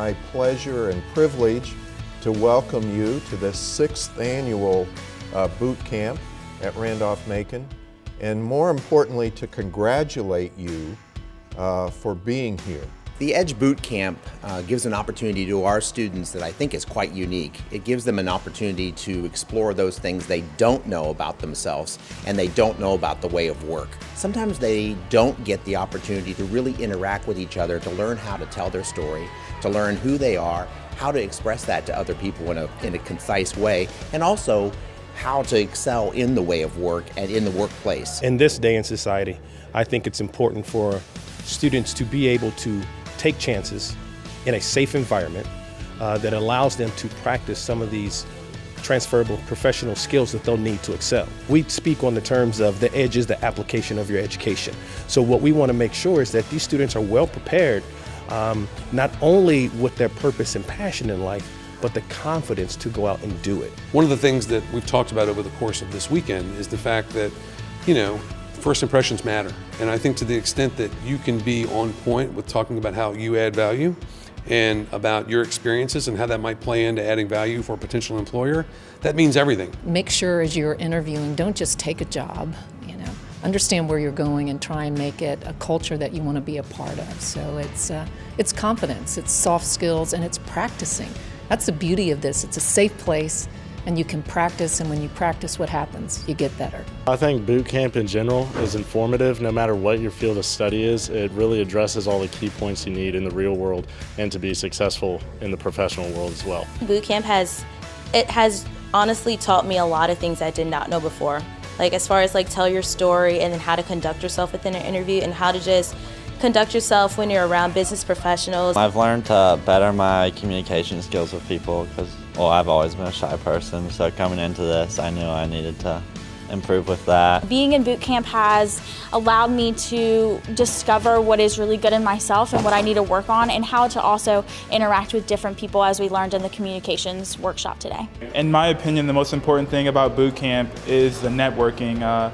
my pleasure and privilege to welcome you to the 6th annual boot camp at Randolph-Macon, and more importantly, to congratulate you for being here. The EDGE Boot Camp gives an opportunity to our students that I think is quite unique. It gives them an opportunity to explore those things they don't know about themselves and they don't know about the way of work. Sometimes they don't get the opportunity to really interact with each other, to learn how to tell their story, to learn who they are, how to express that to other people in a concise way, and also how to excel in the way of work and in the workplace. In this day in society, I think it's important for students to be able to take chances in a safe environment that allows them to practice some of these transferable professional skills that they'll need to excel. We speak on the terms of the EDGE is the application of your education. So what we want to make sure is that these students are well prepared, not only with their purpose and passion in life, but the confidence to go out and do it. One of the things that we've talked about over the course of this weekend is the fact that, first impressions matter. And I think to the extent that you can be on point with talking about how you add value and about your experiences and how that might play into adding value for a potential employer, that means everything. Make sure as you're interviewing, don't just take a job, understand where you're going and try and make it a culture that you want to be a part of. So it's confidence, it's soft skills, and it's practicing. That's the beauty of this. It's a safe place, and you can practice, and when you practice, what happens? You get better. I think boot camp in general is informative. No matter what your field of study is, it really addresses all the key points you need in the real world and to be successful in the professional world as well. Boot camp has honestly taught me a lot of things I did not know before. Like as far as tell your story and then how to conduct yourself within an interview and how to just conduct yourself when you're around business professionals. I've learned to better my communication skills with people because, I've always been a shy person, so coming into this, I knew I needed to improve with that. Being in boot camp has allowed me to discover what is really good in myself and what I need to work on, and how to also interact with different people, as we learned in the communications workshop today. In my opinion, the most important thing about boot camp is the networking.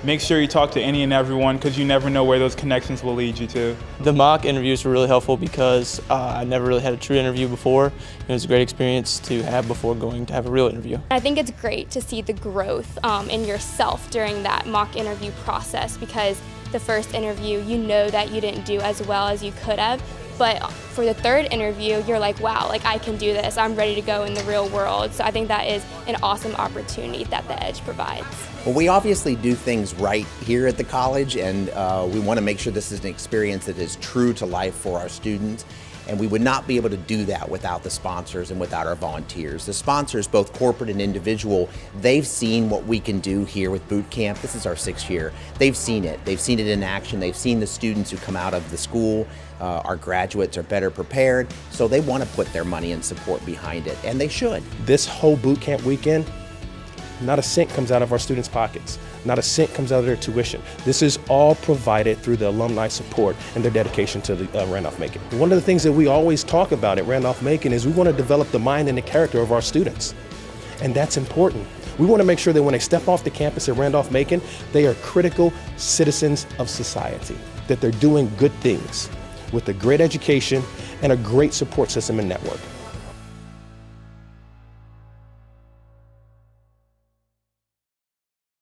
Make sure you talk to any and everyone, because you never know where those connections will lead you to. The mock interviews were really helpful because I never really had a true interview before. It was a great experience to have before going to have a real interview. I think it's great to see the growth in yourself during that mock interview process, because the first interview, you know that you didn't do as well as you could have. But for the third interview, you're like, wow, I can do this. I'm ready to go in the real world. So I think that is an awesome opportunity that the EDGE provides. Well, we obviously do things right here at the college, and we want to make sure this is an experience that is true to life for our students. And we would not be able to do that without the sponsors and without our volunteers. The sponsors, both corporate and individual, they've seen what we can do here with boot camp. This is our 6th year. They've seen it. They've seen it in action. They've seen the students who come out of the school. Our graduates are better prepared, so they want to put their money and support behind it, and they should. This whole boot camp weekend, not a cent comes out of our students' pockets. Not a cent comes out of their tuition. This is all provided through the alumni support and their dedication to the Randolph-Macon. One of the things that we always talk about at Randolph-Macon is we want to develop the mind and the character of our students. And that's important. We want to make sure that when they step off the campus at Randolph-Macon, they are critical citizens of society, that they're doing good things with a great education and a great support system and network.